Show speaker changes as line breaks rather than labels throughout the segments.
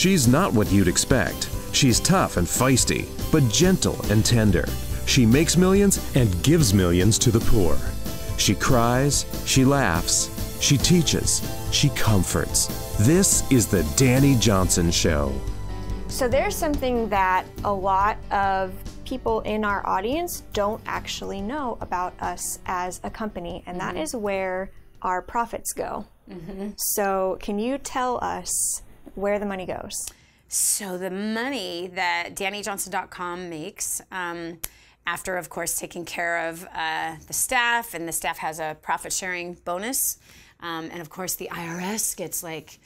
She's not what you'd expect. She's tough and feisty, but gentle and tender. She makes millions and gives millions to the poor. She cries, she laughs, she teaches, she comforts. This is the Dani Johnson Show.
So there's something that a lot of people in our audience don't actually know about us as a company, and that is where our profits go. So can you tell us where the money goes?
So the money that DaniJohnsonCom makes, after, of course, taking care of the staff, and the staff has a profit sharing bonus, and of course the IRS gets like,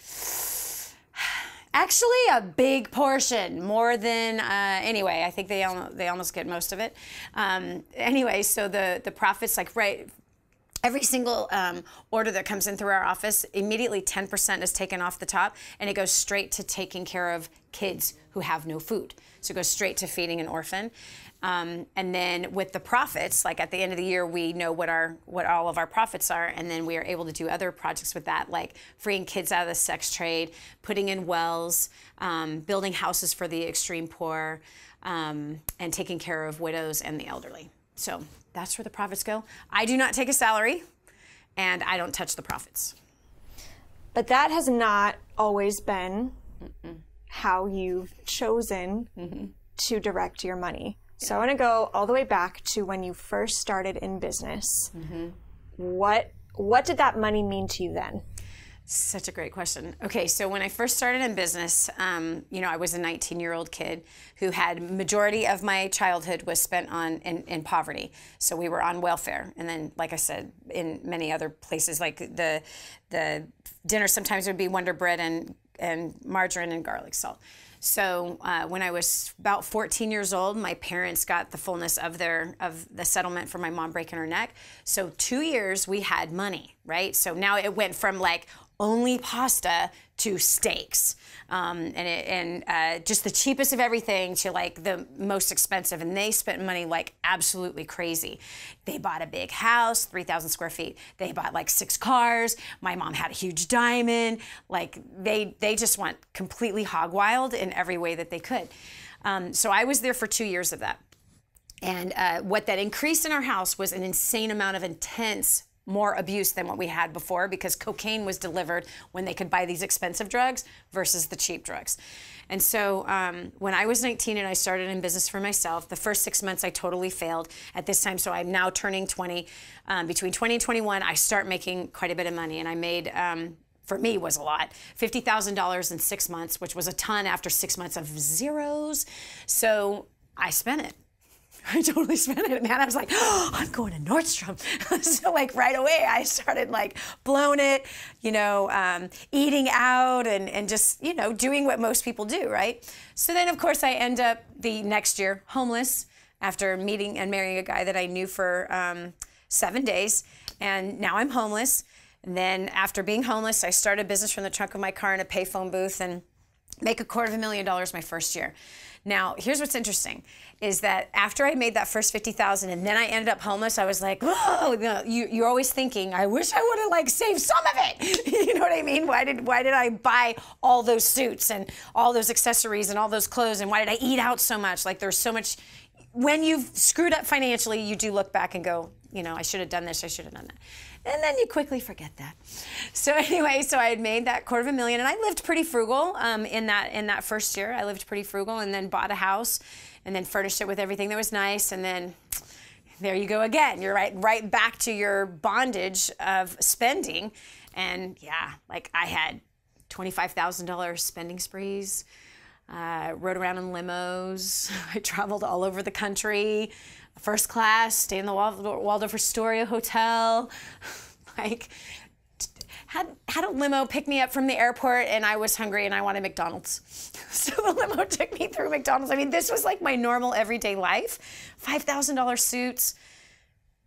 actually a big portion, more than, anyway, I think they almost get most of it. Anyway, so the profits, like, right, every single order that comes in through our office, immediately 10% is taken off the top, and it goes straight to taking care of kids who have no food. So it goes straight to feeding an orphan. And then with the profits, like at the end of the year, we know what all of our profits are, and then we are able to do other projects with that, like freeing kids out of the sex trade, putting in wells, building houses for the extreme poor, and taking care of widows and the elderly. So that's where the profits go. I do not take a salary, and I don't touch the profits.
But that has not always been how you've chosen to direct your money. So I want to go all the way back to when you first started in business. What did that money mean to you then?
Such a great question. Okay, so when I first started in business, you know, I was a 19-year-old kid who had majority of my childhood was spent in poverty. So we were on welfare, and then, like I said, in many other places, like the dinner sometimes would be Wonder Bread and margarine and garlic salt. So when I was about 14 years old, my parents got the fullness of the settlement for my mom breaking her neck. So 2 years we had money, right? So now it went from like only pasta to steaks, and just the cheapest of everything to like the most expensive. And they spent money like absolutely crazy. They bought a big house, 3,000 square feet. They bought like 6 cars. My mom had a huge diamond. Like they just went completely hog wild in every way that they could. So I was there for 2 years of that. And what that increased in our house was an insane amount of intense more abuse than what we had before, because cocaine was delivered when they could buy these expensive drugs versus the cheap drugs. And so when I was 19 and I started in business for myself, the first 6 months I totally failed at this time. So I'm now turning 20. Between 20 and 21, I start making quite a bit of money. And I made, for me was a lot, $50,000 in 6 months, which was a ton after 6 months of zeros. So I spent it. I totally spent it, man. I was like, oh, I'm going to Nordstrom. So like right away, I started like blowing it, you know, eating out and just, you know, doing what most people do, right? So then of course I end up the next year homeless after meeting and marrying a guy that I knew for 7 days. And now I'm homeless. And then after being homeless, I started a business from the trunk of my car in a payphone booth and make $250,000 my first year. Now, here's what's interesting, is that after I made that first $50,000 and then I ended up homeless, I was like, oh, you're always thinking, I wish I would have like saved some of it. You know what I mean? Why did I buy all those suits and all those accessories and all those clothes, and why did I eat out so much? Like there's so much, when you've screwed up financially, you do look back and go, you know, I should have done this, I should have done that. And then you quickly forget that. So anyway, so I had made that $250,000, and I lived pretty frugal in that first year. I lived pretty frugal, and then bought a house, and then furnished it with everything that was nice, and then there you go again. You're right back to your bondage of spending, and yeah, like I had $25,000 spending sprees. Rode around in limos. I traveled all over the country. First class, stayed in the Waldorf Astoria Hotel. Like, had a limo pick me up from the airport, and I was hungry and I wanted McDonald's. So the limo took me through McDonald's. I mean, this was like my normal everyday life. $5,000 suits,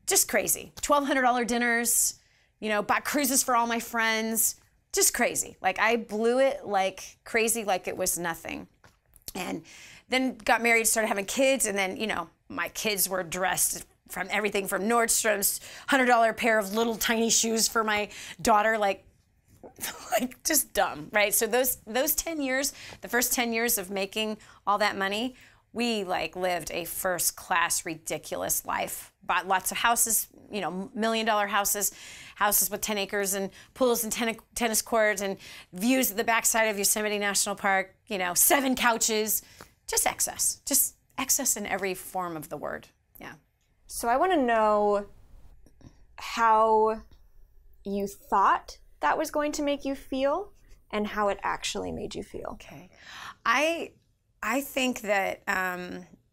just crazy. $1,200 dinners, you know, bought cruises for all my friends. Just crazy. Like I blew it like crazy, like it was nothing. And then got married, started having kids, and then, you know, my kids were dressed from everything from Nordstrom's $100 pair of little tiny shoes for my daughter, like like just dumb, right? So those 10 years, the first 10 years of making all that money, we like lived a first class, ridiculous life. Bought lots of houses, you know, $1 million houses with 10 acres and pools and tennis courts and views of the backside of Yosemite National Park, you know, 7 couches, just excess in every form of the word. Yeah.
So I want to know how you thought that was going to make you feel and how it actually made you feel.
Okay. I think that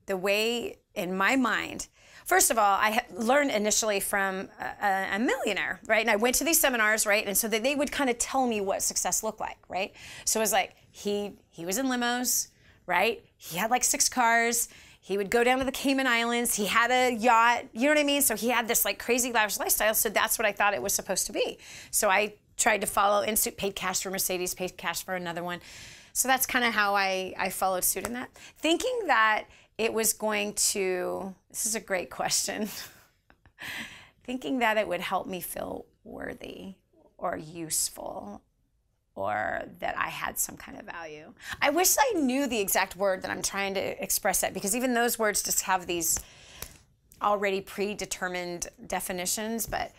the way in my mind, first of all, I had learned initially from a millionaire, right? And I went to these seminars, right? And so that they would kind of tell me what success looked like, right? So it was like, he was in limos, right? He had like 6 cars. He would go down to the Cayman Islands. He had a yacht, you know what I mean? So he had this like crazy lavish lifestyle. So that's what I thought it was supposed to be. So I tried to follow in suit, paid cash for Mercedes, paid cash for another one. So that's kind of how I followed suit in that. Thinking that it was going to, this is a great question, thinking that it would help me feel worthy or useful or that I had some kind of value. I wish I knew the exact word that I'm trying to express it, because even those words just have these already predetermined definitions. But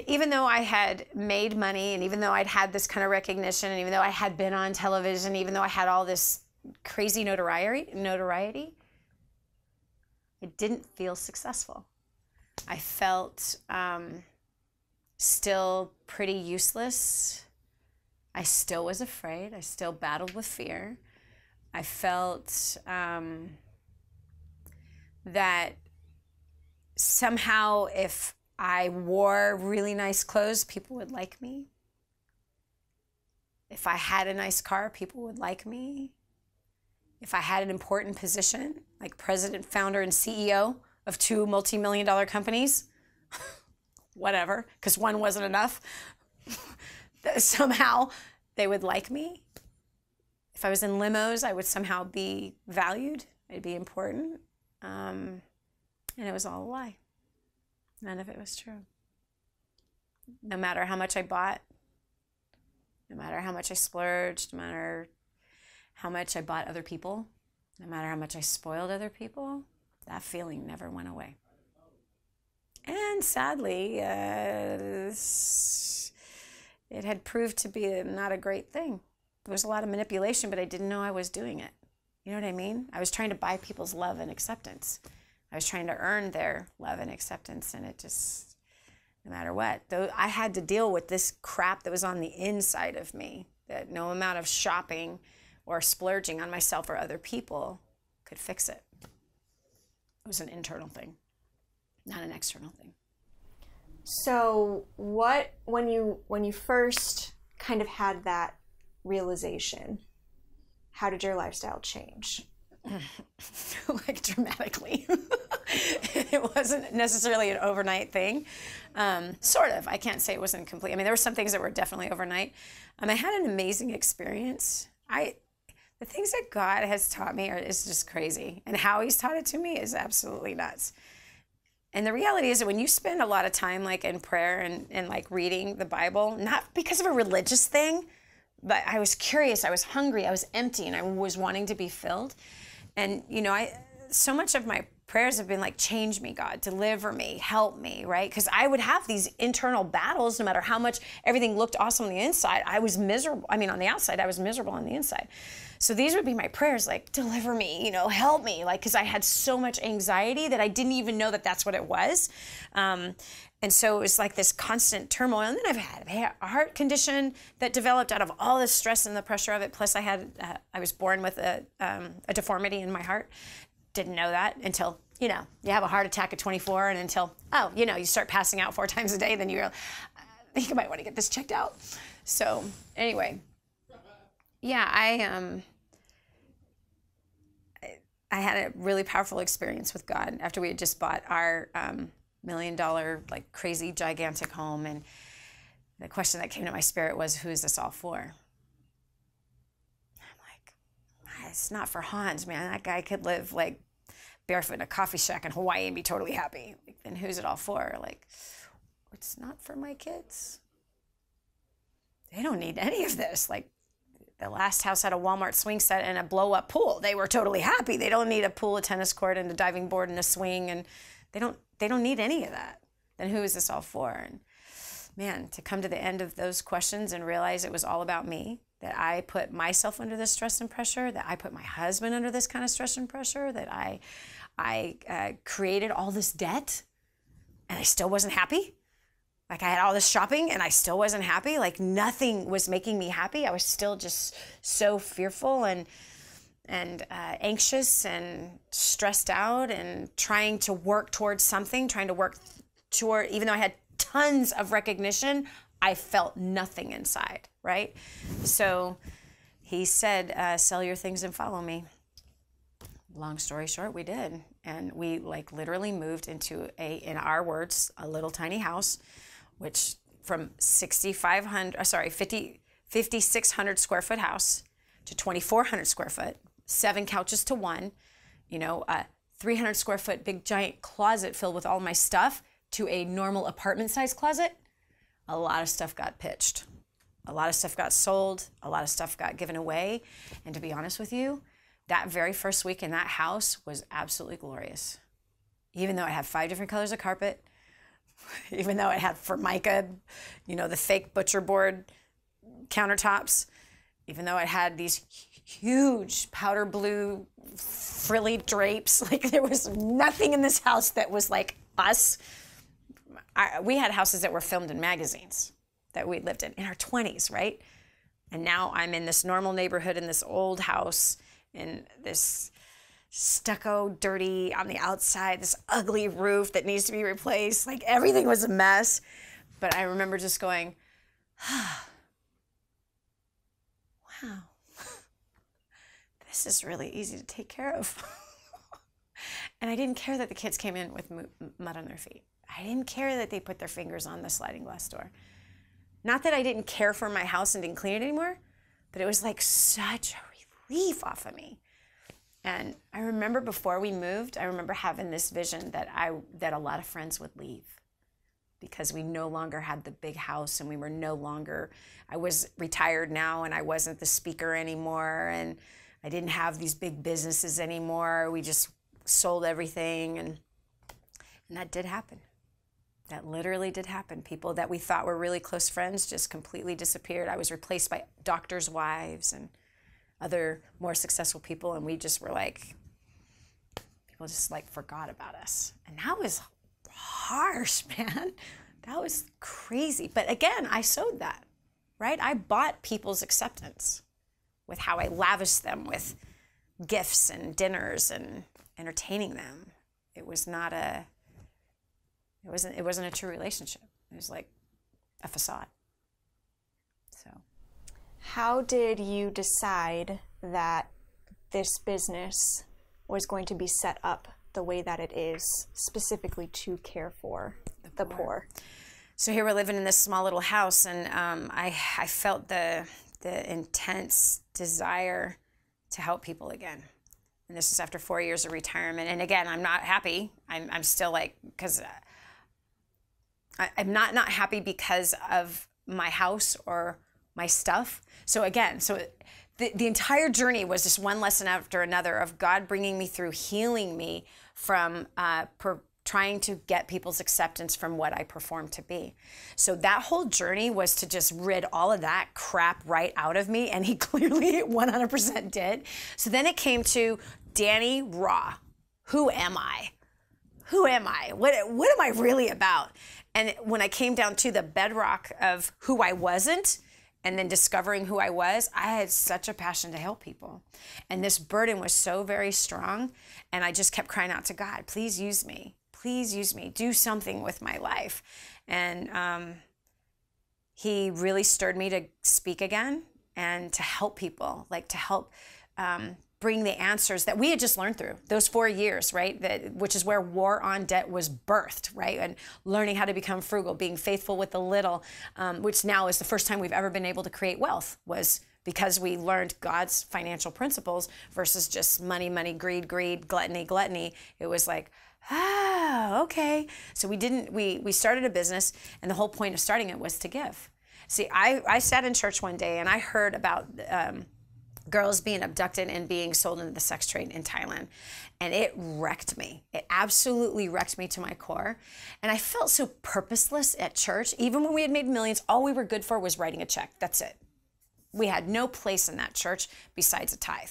even though I had made money, and even though I'd had this kind of recognition, and even though I had been on television, even though I had all this crazy notoriety, it didn't feel successful. I felt still pretty useless. I still was afraid. I still battled with fear. I felt that somehow if I wore really nice clothes, people would like me. If I had a nice car, people would like me. If I had an important position, like president, founder, and CEO of 2 multi-million-dollar companies, whatever, because one wasn't enough, somehow they would like me. If I was in limos, I would somehow be valued. I'd be important. And it was all a lie. None of it was true. No matter how much I bought, no matter how much I splurged, no matter how much I bought other people, no matter how much I spoiled other people, that feeling never went away. And sadly, it had proved to be not a great thing. There was a lot of manipulation, but I didn't know I was doing it. You know what I mean? I was trying to buy people's love and acceptance. I was trying to earn their love and acceptance, and it just, no matter what. Though I had to deal with this crap that was on the inside of me, that no amount of shopping or splurging on myself or other people could fix it. It was an internal thing, not an external thing.
So when you first kind of had that realization, how did your lifestyle change?
Like dramatically. It wasn't necessarily an overnight thing. Sort of. I can't say it wasn't complete. I mean, there were some things that were definitely overnight. I had an amazing experience. The things that God has taught me is just crazy. And how he's taught it to me is absolutely nuts. And the reality is that when you spend a lot of time like in prayer and like reading the Bible, not because of a religious thing, but I was curious, I was hungry, I was empty, and I was wanting to be filled. And, you know, so much of my prayers have been like, change me, God, deliver me, help me, right? Because I would have these internal battles, no matter how much everything looked awesome on the inside, I was miserable. I mean, on the outside, I was miserable on the inside. So these would be my prayers, like, deliver me, you know, help me, like, because I had so much anxiety that I didn't even know that that's what it was. And so it was like this constant turmoil. And then I've had a heart condition that developed out of all this stress and the pressure of it. Plus I was born with a deformity in my heart. Didn't know that until, you know, you have a heart attack at 24 and until, you know, you start passing out 4 times a day, then you think you might want to get this checked out. So anyway, yeah, I had a really powerful experience with God after we had just bought our $1 million, like crazy, gigantic home. And the question that came to my spirit was, who is this all for? I'm like, it's not for Hans, man. That guy could live like barefoot in a coffee shack in Hawaii and be totally happy. Like, then who's it all for? Like, it's not for my kids. they don't need any of this. Like, the last house had a Walmart swing set and a blow-up pool. They were totally happy. They don't need a pool, a tennis court, and a diving board and a swing, and they don't need any of that. Then who is this all for? And man, to come to the end of those questions and realize it was all about me, that I put myself under this stress and pressure, that I put my husband under this kind of stress and pressure, that I created all this debt, and I still wasn't happy. Like, I had all this shopping and I still wasn't happy. Like, nothing was making me happy. I was still just so fearful and anxious and stressed out and trying to work towards something, even though I had tons of recognition, I felt nothing inside, right? So he said, sell your things and follow me. Long story short, we did. And we like literally moved into in our words, a little tiny house, which from 5,600 square foot house to 2,400 square foot, 7 couches to 1, a 300 square foot big giant closet filled with all my stuff to a normal apartment size closet. A lot of stuff got pitched. A lot of stuff got sold. A lot of stuff got given away. And to be honest with you, that very first week in that house was absolutely glorious. Even though it had 5 different colors of carpet, even though it had Formica, the fake butcher board countertops, even though it had these huge powder blue frilly drapes, like there was nothing in this house that was like us. We had houses that were filmed in magazines that we lived in our 20s, right? And now I'm in this normal neighborhood in this old house in this stucco, dirty on the outside, this ugly roof that needs to be replaced. Like, everything was a mess. But I remember just going, wow, this is really easy to take care of. And I didn't care that the kids came in with mud on their feet. I didn't care that they put their fingers on the sliding glass door. Not that I didn't care for my house and didn't clean it anymore, but it was like such a relief off of me. And I remember before we moved, I remember having this vision that a lot of friends would leave because we no longer had the big house and I was retired now and I wasn't the speaker anymore and I didn't have these big businesses anymore. We just sold everything and that did happen. That literally did happen. People that we thought were really close friends just completely disappeared. I was replaced by doctors' wives and other more successful people, and we just were like, people just like forgot about us. And that was harsh, man. That was crazy. But again, I sowed that, right? I bought people's acceptance with how I lavished them with gifts and dinners and entertaining them. It wasn't a true relationship. It was like a facade. So,
how did you decide that this business was going to be set up the way that it is, specifically to care for the poor?
So here we're living in this small little house, and I felt the intense desire to help people again. And this is after 4 years of retirement. And again, I'm not happy. I'm still like, because I'm not happy because of my house or my stuff. So again, the entire journey was just one lesson after another of God bringing me through, healing me from trying to get people's acceptance from what I performed to be. So that whole journey was to just rid all of that crap right out of me, and he clearly 100% did. So then it came to Dani Raw. Who am I? Who am I? What am I really about? And when I came down to the bedrock of who I wasn't, and then discovering who I was, I had such a passion to help people. And this burden was so very strong, and I just kept crying out to God, please use me. Please use me. Do something with my life. And he really stirred me to speak again and to help people, like to help bring the answers that we had just learned through those 4 years, right? Which is where War on Debt was birthed, right? And learning how to become frugal, being faithful with the little, which now is the first time we've ever been able to create wealth, was because we learned God's financial principles versus just money, greed, gluttony. It was like, okay. So we started a business, and the whole point of starting it was to give. See, I sat in church one day and I heard about girls being abducted and being sold into the sex trade in Thailand. And it wrecked me. It absolutely wrecked me to my core. And I felt so purposeless at church. Even when we had made millions, all we were good for was writing a check. That's it. We had no place in that church besides a tithe.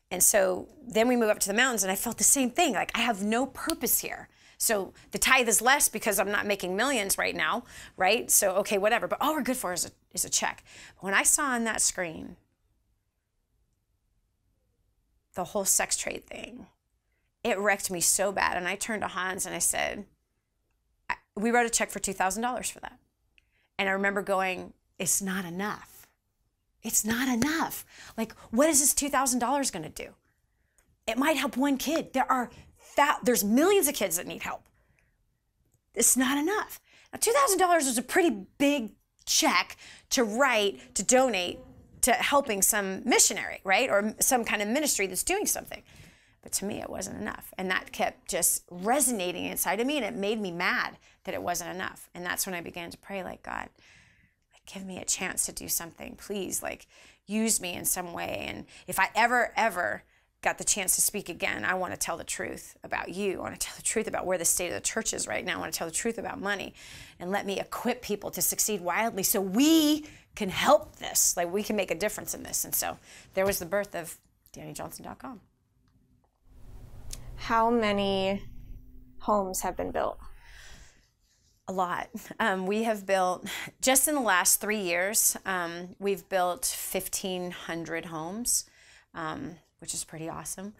And so then we moved up to the mountains and I felt the same thing. Like, I have no purpose here. So the tithe is less because I'm not making millions right now, right? So, okay, whatever. But all we're good for is a check. When I saw on that screen the whole sex trade thing, it wrecked me so bad. And I turned to Hans and I said, we wrote a check for $2,000 for that. And I remember going, it's not enough. It's not enough. Like, what is this $2,000 going to do? It might help one kid. There's millions of kids that need help. It's not enough. Now, $2,000 is a pretty big check to write, to donate to helping some missionary, right? Or some kind of ministry that's doing something. But to me, it wasn't enough. And that kept just resonating inside of me, and it made me mad that it wasn't enough. And that's when I began to pray, like, God, like, give me a chance to do something. Please, like, use me in some way. And if I ever got the chance to speak again, I want to tell the truth about you. I want to tell the truth about where the state of the church is right now. I want to tell the truth about money. And let me equip people to succeed wildly so we can help this. Like, we can make a difference in this. And so there was the birth of DaniJohnson.com.
How many homes have been built?
A lot. We have built, just in the last 3 years, we've built 1,500 homes, which is pretty awesome.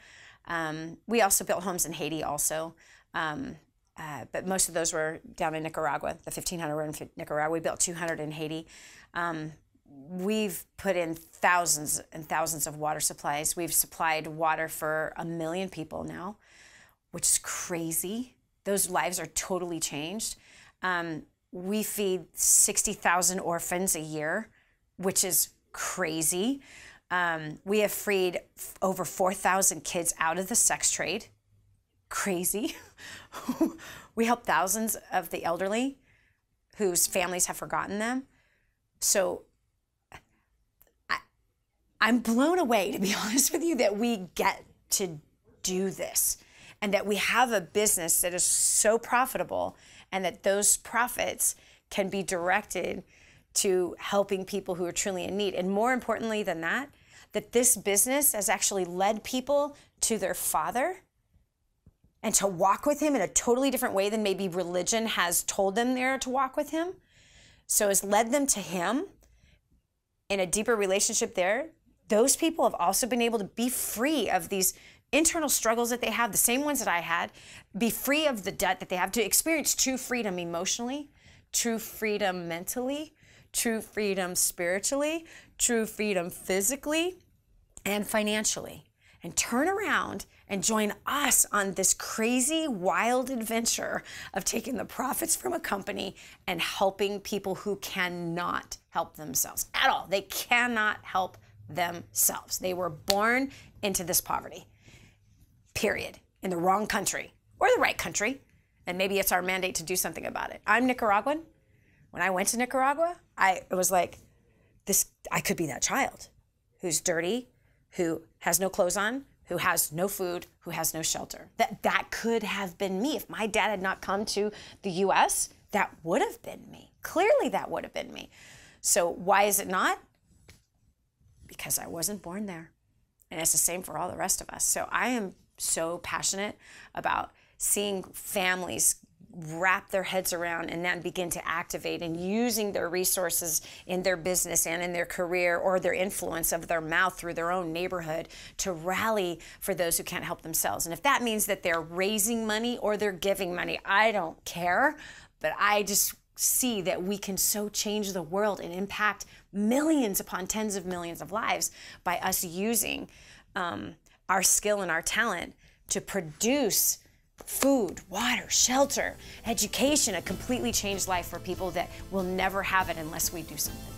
We also built homes in Haiti also, but most of those were down in Nicaragua. The 1,500 were in Nicaragua. We built 200 in Haiti. We've put in thousands and thousands of water supplies. We've supplied water for 1 million people now, which is crazy. Those lives are totally changed. We feed 60,000 orphans a year, which is crazy. We have freed over 4,000 kids out of the sex trade. Crazy. We help thousands of the elderly whose families have forgotten them. So I'm blown away, to be honest with you, that we get to do this and that we have a business that is so profitable and that those profits can be directed to helping people who are truly in need. And more importantly than that, that this business has actually led people to their Father and to walk with Him in a totally different way than maybe religion has told them they're to walk with Him. So it's led them to Him in a deeper relationship there. Those people have also been able to be free of these internal struggles that they have, the same ones that I had, be free of the debt that they have, to experience true freedom emotionally, true freedom mentally, true freedom spiritually, true freedom physically and financially, and turn around and join us on this crazy, wild adventure of taking the profits from a company and helping people who cannot help themselves at all. They cannot help themselves. They were born into this poverty, period, in the wrong country or the right country. And maybe it's our mandate to do something about it. I'm Nicaraguan. When I went to Nicaragua, it was like, I could be that child who's dirty, who has no clothes on, who has no food, who has no shelter. That could have been me. If my dad had not come to the U.S., that would have been me. Clearly that would have been me. So why is it not? Because I wasn't born there. And it's the same for all the rest of us. So I am so passionate about seeing families wrap their heads around and then begin to activate and using their resources in their business and in their career or their influence of their mouth through their own neighborhood to rally for those who can't help themselves. And if that means that they're raising money or they're giving money, I don't care. But I just see that we can so change the world and impact millions upon tens of millions of lives by us using our skill and our talent to produce food, water, shelter, education, a completely changed life for people that will never have it unless we do something.